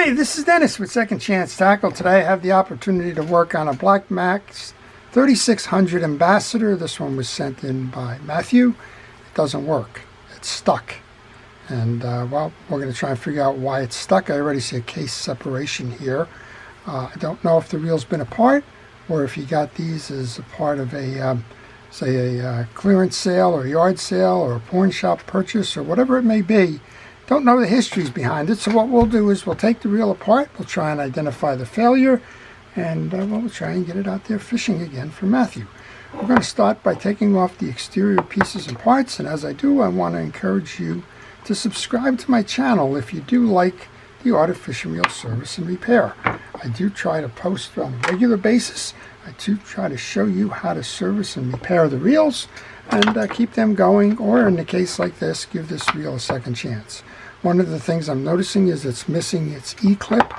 Hi, this is Dennis with Second Chance Tackle. Today I have the opportunity to work on a Black Max 3600 Ambassador. This one was sent in by Matthew. It doesn't work. It's stuck. And well, we're going to try and figure out why it's stuck. I already see a case separation here. I don't know if the reel's been apart or if you got these as a part of a, say, a clearance sale or yard sale or a pawn shop purchase or whatever it may be. Don't know the histories behind it, so what we'll do is we'll take the reel apart, we'll try and identify the failure, and we'll try and get it out there fishing again for Matthew. We're going to start by taking off the exterior pieces and parts, and as I do, I want to encourage you to subscribe to my channel if you do like the art of fishing reel service and repair. I do try to post on a regular basis. I do try to show you how to service and repair the reels and keep them going, or in a case like this, give this reel a second chance. One of the things I'm noticing is it's missing its E-clip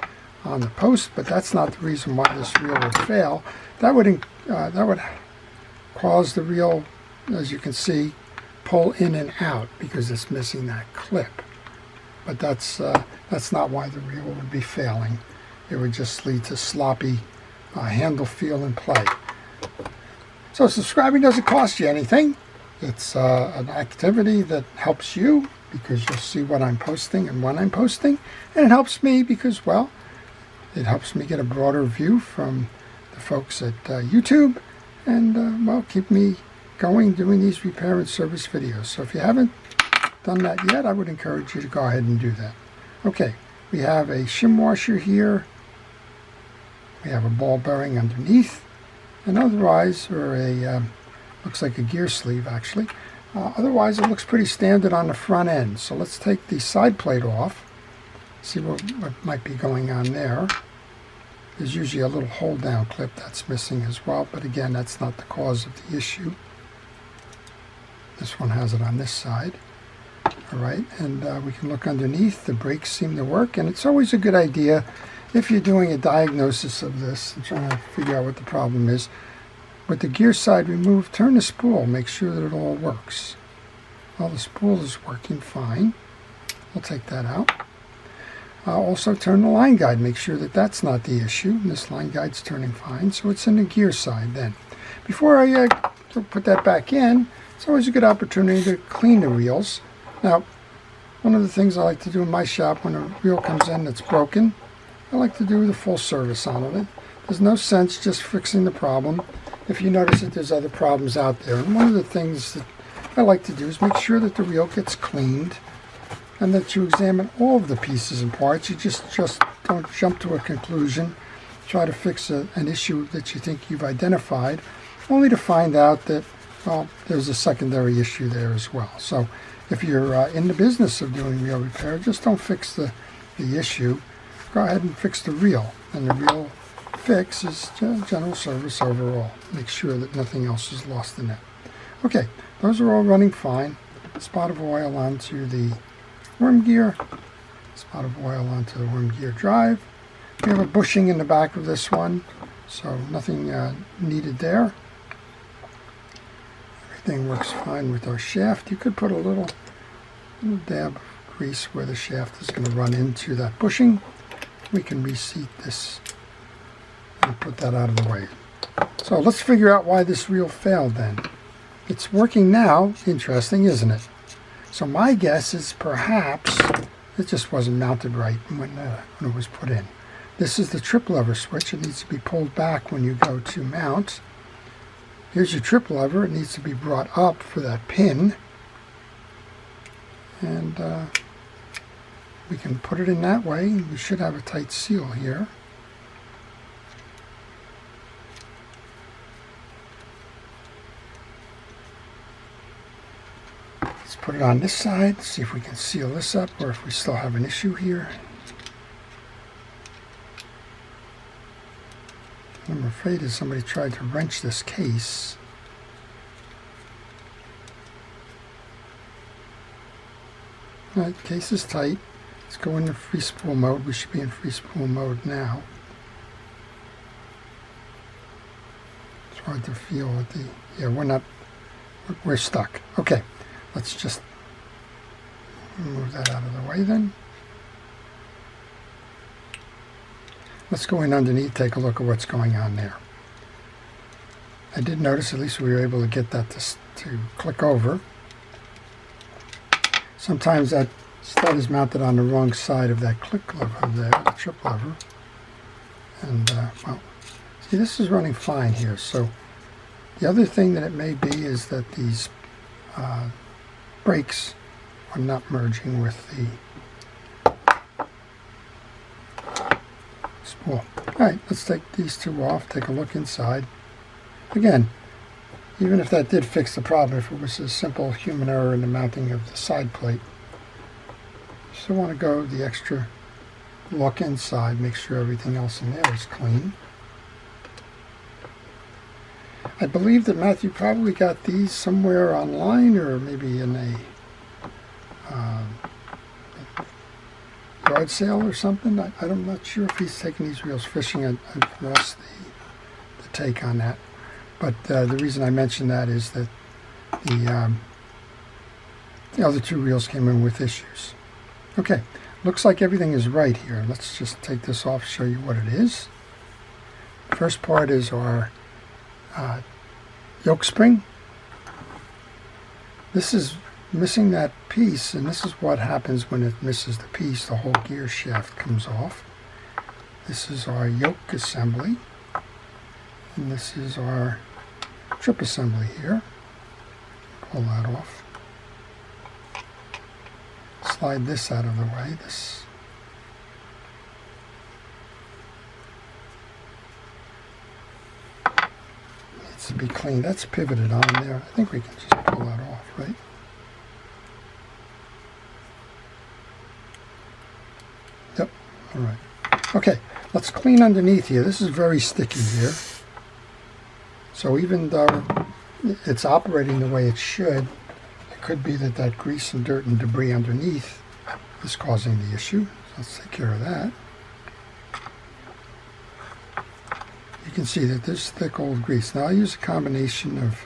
on the post, but that's not the reason why this reel would fail. That would cause the reel, as you can see, pull in and out because it's missing that clip. But that's not why the reel would be failing. It would just lead to sloppy handle feel and play. So subscribing doesn't cost you anything. It's an activity that helps you because you'll see what I'm posting and when I'm posting. And it helps me because, well, it helps me get a broader view from the folks at YouTube and, well, keep me going doing these repair and service videos. So if you haven't done that yet, I would encourage you to go ahead and do that. Okay, we have a shim washer here. We have a ball bearing underneath. And otherwise, or a, looks like a gear sleeve actually. Otherwise, it looks pretty standard on the front end. So let's take the side plate off, see what might be going on there. There's usually a little hold down clip that's missing as well, but again, that's not the cause of the issue. This one has it on this side. All right, and we can look underneath. The brakes seem to work, and it's always a good idea if you're doing a diagnosis of this and trying to figure out what the problem is. With the gear side removed, turn the spool, make sure that it all works. Well, the spool is working fine. We'll take that out. Also turn the line guide, make sure that that's not the issue. This line guide's turning fine, so it's in the gear side then. Before I put that back in, it's always a good opportunity to clean the reels. Now, one of the things I like to do in my shop when a reel comes in that's broken, I like to do the full service on it. There's no sense just fixing the problem if you notice that there's other problems out there. And one of the things that I like to do is make sure that the reel gets cleaned and that you examine all of the pieces and parts. You just don't jump to a conclusion, try to fix an issue that you think you've identified, only to find out that, well, there's a secondary issue there as well. So if you're in the business of doing reel repair, just don't fix the issue. Go ahead and fix the reel, and the reel fix is general service overall. Make sure that nothing else is lost in that. Okay, those are all running fine. Spot of oil onto the worm gear, spot of oil onto the worm gear drive. We have a bushing in the back of this one, so nothing needed there. Everything works fine with our shaft. You could put a little dab of grease where the shaft is going to run into that bushing. We can reseat this and put that out of the way. So let's figure out why this reel failed then. It's working now. Interesting, isn't it? So my guess is perhaps it just wasn't mounted right when it was put in. This is the trip lever switch. It needs to be pulled back when you go to mount. Here's your trip lever. It needs to be brought up for that pin. And we can put it in that way. We should have a tight seal here. Let's put it on this side, see if we can seal this up or if we still have an issue here. I'm afraid that somebody tried to wrench this case. All right, case is tight. Let's go into free spool mode. We should be in free spool mode now. It's hard to feel at the, yeah, we're stuck. Okay, let's just move that out of the way then. Let's go in underneath, take a look at what's going on there. I did notice at least we were able to get that to click over. Sometimes that stud is mounted on the wrong side of that click lever there, the trip lever. And, well, see, this is running fine here. So the other thing that it may be is that these brakes are not merging with the spool. Alright, let's take these two off, take a look inside. Again, even if that did fix the problem, if it was a simple human error in the mounting of the side plate, you still want to go the extra look inside, make sure everything else in there is clean. I believe that Matthew probably got these somewhere online or maybe in a yard sale or something. I'm not sure if he's taking these wheels fishing. I've lost the take on that. But the reason I mention that is that the other two reels came in with issues. Okay, looks like everything is right here. Let's just take this off, show you what it is. First part is our yoke spring. This is missing that piece, and this is what happens when it misses the piece. The whole gear shaft comes off. This is our yoke assembly, and this is our trip assembly here. Pull that off. Slide this out of the way. This needs to be cleaned. That's pivoted on there. I think we can just pull that off, right? Yep. All right. Okay. Let's clean underneath here. This is very sticky here. So even though it's operating the way it should, it could be that that grease and dirt and debris underneath is causing the issue. So let's take care of that. You can see that there's thick old grease. Now I use a combination of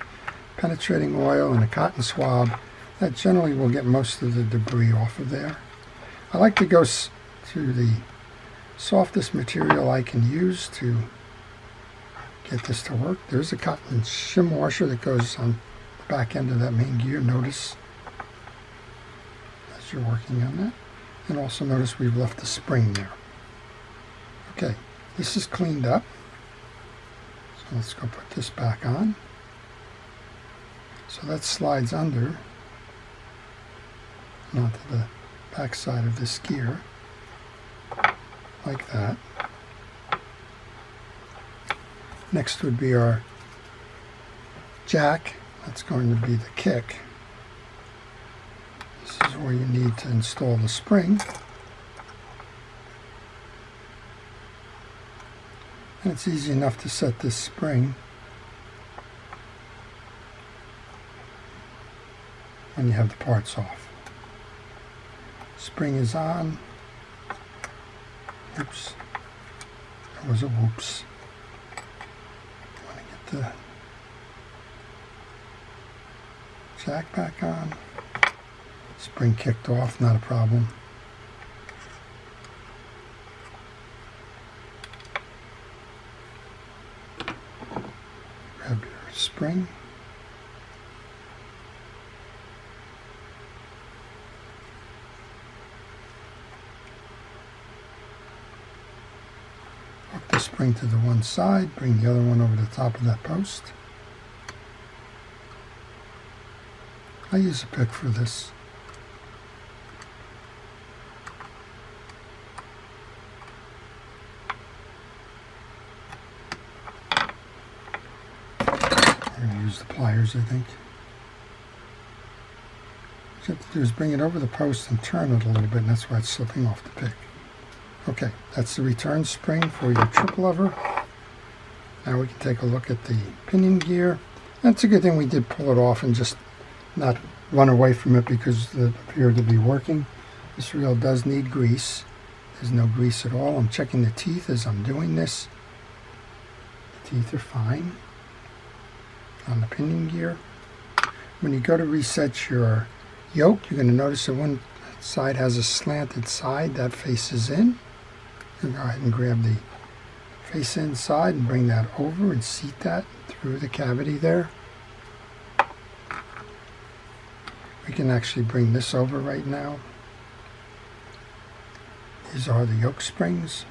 penetrating oil and a cotton swab. That generally will get most of the debris off of there. I like to go to the softest material I can use to get this to work. There's a cotton shim washer that goes on the back end of that main gear. Notice as you're working on that. And also notice we've left the spring there. Okay, this is cleaned up. So let's go put this back on. So that slides under and onto the back side of this gear like that. Next would be our jack. That's going to be the kick. This is where you need to install the spring. And it's easy enough to set this spring when you have the parts off. Spring is on. Oops. There was a whoops. The jack back on. Spring kicked off, not a problem. Grab your spring. Hook the spring to the one side, bring the other one over the top of that post. I use a pick for this. I'm going to use the pliers, I think. What you have to do is bring it over the post and turn it a little bit, and that's why it's slipping off the pick. Okay, that's the return spring for your trip lever. Now we can take a look at the pinion gear. That's a good thing we did pull it off and just not run away from it because it appeared to be working. This reel does need grease. There's no grease at all. I'm checking the teeth as I'm doing this. The teeth are fine on the pinion gear. When you go to reset your yoke, you're going to notice that one side has a slanted side that faces in. You go ahead and grab the face inside and bring that over and seat that through the cavity there. We can actually bring this over right now. These are the yoke springs.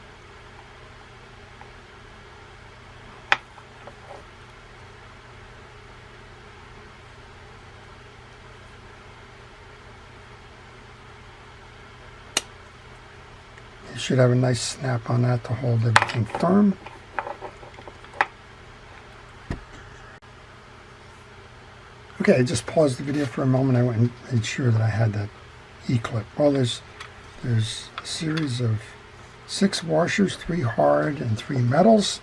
You should have a nice snap on that to hold everything firm. Okay, I just paused the video for a moment. I went and made sure that I had that E-clip. Well, there's a series of 6 washers, 3 hard and 3 metals.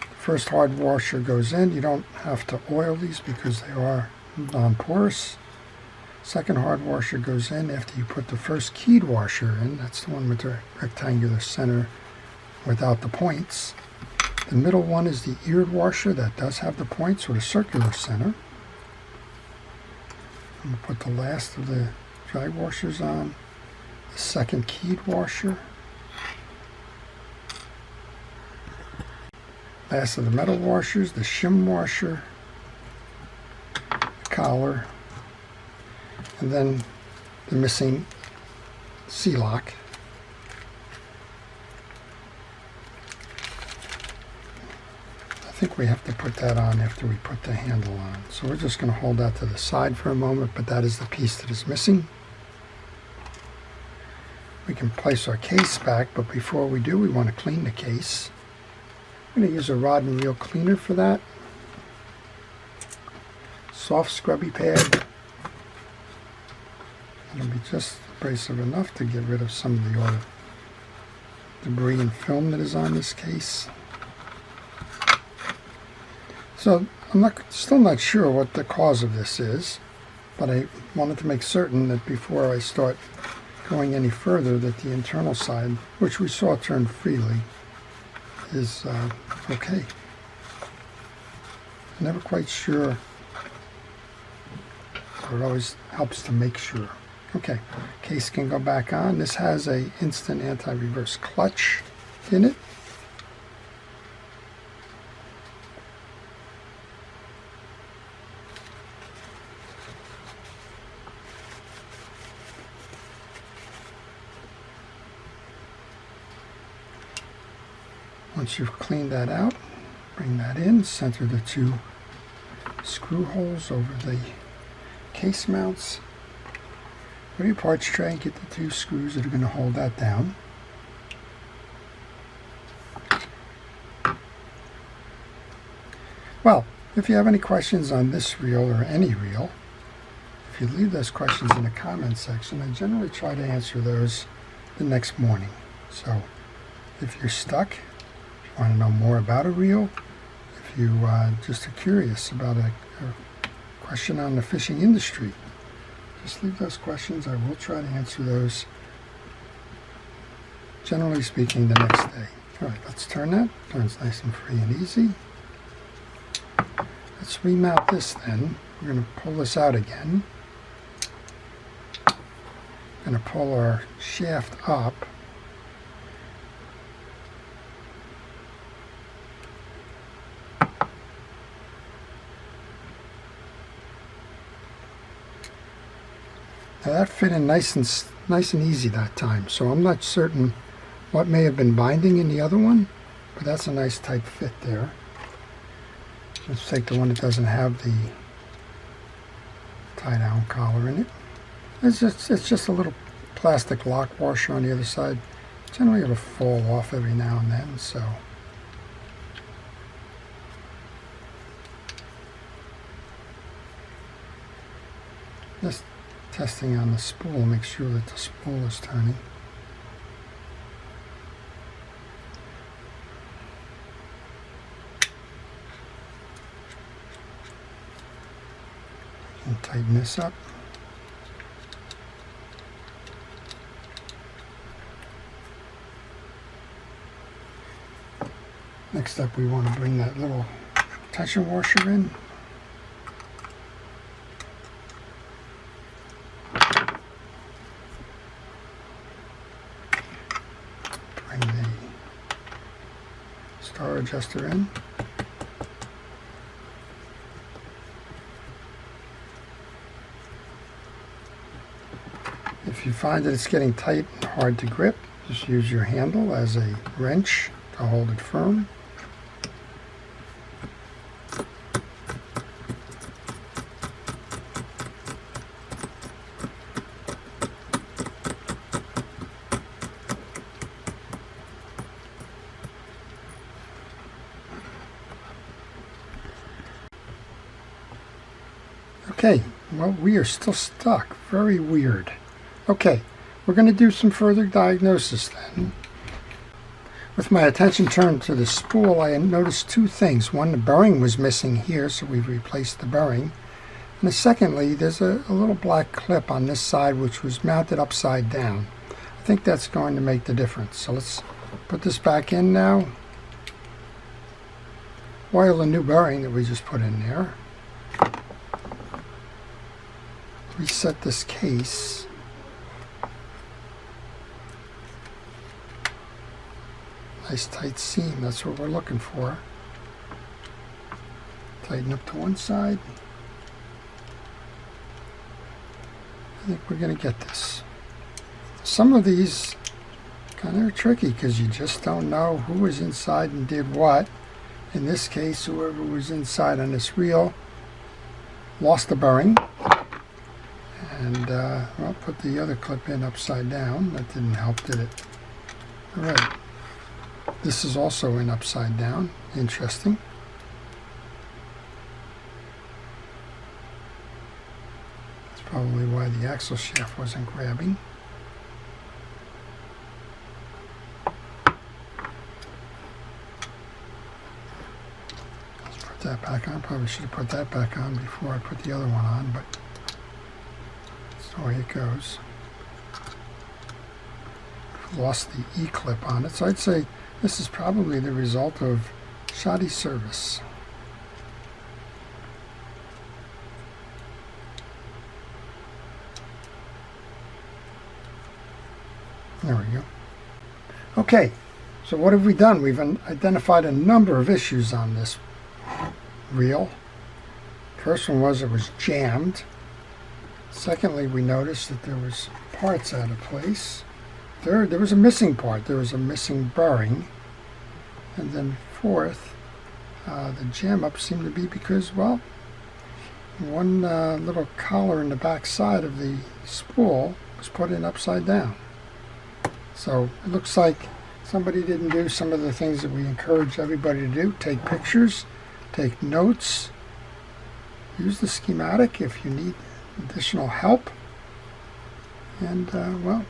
The first hard washer goes in. You don't have to oil these because they are non-porous. Second hard washer goes in after you put the first keyed washer in. That's the one with the rectangular center without the points. The middle one is the eared washer that does have the points with a circular center. I'm going to put the last of the drag washers on. The second keyed washer. Last of the metal washers, the shim washer, the collar, and then the missing C-lock. I think we have to put that on after we put the handle on. So we're just going to hold that to the side for a moment, but that is the piece that is missing. We can place our case back, but before we do, we want to clean the case. I'm going to use a rod and reel cleaner for that. Soft scrubby pad. It'll be just abrasive enough to get rid of some of the oil, debris and film that is on this case. So I'm still not sure what the cause of this is, but I wanted to make certain that before I start going any further that the internal side, which we saw turn freely, is okay. I'm never quite sure, but it always helps to make sure. Okay, case can go back on. This has a instant anti-reverse clutch in it. Once you've cleaned that out, bring that in, center the 2 screw holes over the case mounts. Go to your parts tray and get the 2 screws that are going to hold that down. Well, if you have any questions on this reel or any reel, if you leave those questions in the comments section, I generally try to answer those the next morning. So if you're stuck, if you want to know more about a reel, if you just are curious about a question on the fishing industry, just leave those questions. I will try to answer those, generally speaking, the next day. All right, let's turn that. Turns nice and free and easy. Let's remount this then. We're going to pull this out again. Going to pull our shaft up. Now that fit in nice and easy that time, so I'm not certain what may have been binding in the other one, but that's a nice tight fit there. Let's take the one that doesn't have the tie-down collar in it. It's just a little plastic lock washer on the other side. Generally it'll fall off every now and then, so just testing on the spool, make sure that the spool is turning. And tighten this up. Next up, we want to bring that little tension washer in. power adjuster in. If you find that it's getting tight and hard to grip, just use your handle as a wrench to hold it firm. Okay, well, we are still stuck. Very weird. Okay, we're going to do some further diagnosis then. With my attention turned to the spool, I noticed two things. One, the bearing was missing here, so we've replaced the bearing. And secondly, there's a little black clip on this side which was mounted upside down. I think that's going to make the difference. So let's put this back in now. Oil the new bearing that we just put in there. Reset this case. Nice tight seam, that's what we're looking for. Tighten up to one side. I think we're going to get this. Some of these kind of tricky because you just don't know who was inside and did what. In this case, whoever was inside on this reel lost the bearing. And well, put the other clip in upside down. That didn't help, did it? All right. This is also in upside down. Interesting. That's probably why the axle shaft wasn't grabbing. Let's put that back on. Probably should have put that back on before I put the other one on, but that's the way it goes. Lost the E-clip on it, so I'd say this is probably the result of shoddy service. There we go. Okay, so what have we done? We've identified a number of issues on this reel. First one was it was jammed. Secondly, we noticed that there was parts out of place. Third, there was a missing part. There was a missing bearing. And then fourth, the jam up seemed to be because, well, one little collar in the back side of the spool was put in upside down. So it looks like somebody didn't do some of the things that we encourage everybody to do. Take pictures, take notes, use the schematic if you need additional help. And, well,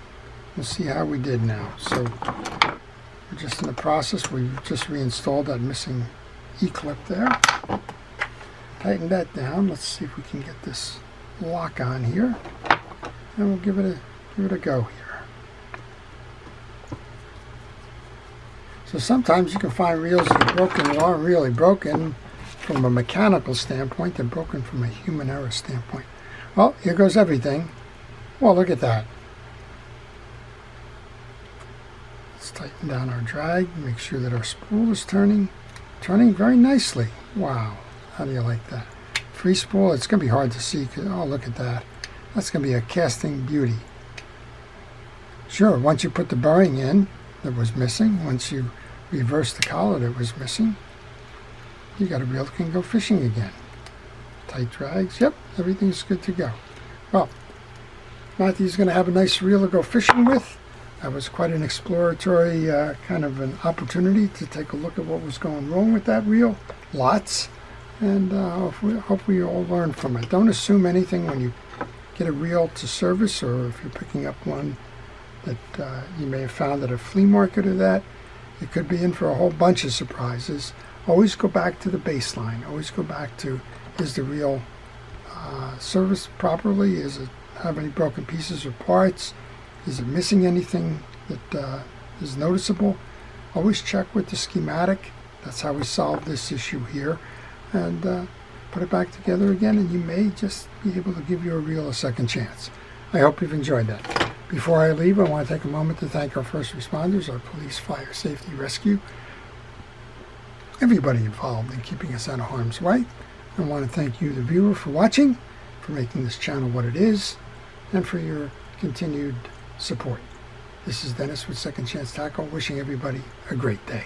we'll see how we did now. So we're just in the process. We've just reinstalled that missing E-clip there. Tighten that down. Let's see if we can get this lock on here. And we'll give it a go here. So sometimes you can find reels that are broken that aren't really broken from a mechanical standpoint. They're broken from a human error standpoint. Well, here goes everything. Well, look at that. Let's tighten down our drag, make sure that our spool is turning very nicely. Wow, how do you like that? Free spool, it's going to be hard to see. Oh, look at that. That's going to be a casting beauty. Sure, once you put the bearing in that was missing, once you reverse the collar that was missing, you got a reel that can go fishing again. Tight drags, yep, everything's good to go. Well, Matthew's going to have a nice reel to go fishing with. That was quite an exploratory kind of an opportunity to take a look at what was going wrong with that reel. Lots. And hope we all learn from it. Don't assume anything when you get a reel to service, or if you're picking up one that you may have found at a flea market or that. It could be in for a whole bunch of surprises. Always go back to the baseline. Always go back to, is the reel serviced properly? Is it have any broken pieces or parts? Is it missing anything that is noticeable? Always check with the schematic. That's how we solve this issue here. And put it back together again, and you may just be able to give your reel a second chance. I hope you've enjoyed that. Before I leave, I want to take a moment to thank our first responders, our police, fire, safety, rescue, everybody involved in keeping us out of harm's way. I want to thank you, the viewer, for watching, for making this channel what it is, and for your continued support. This is Dennis with Second Chance Tackle, wishing everybody a great day.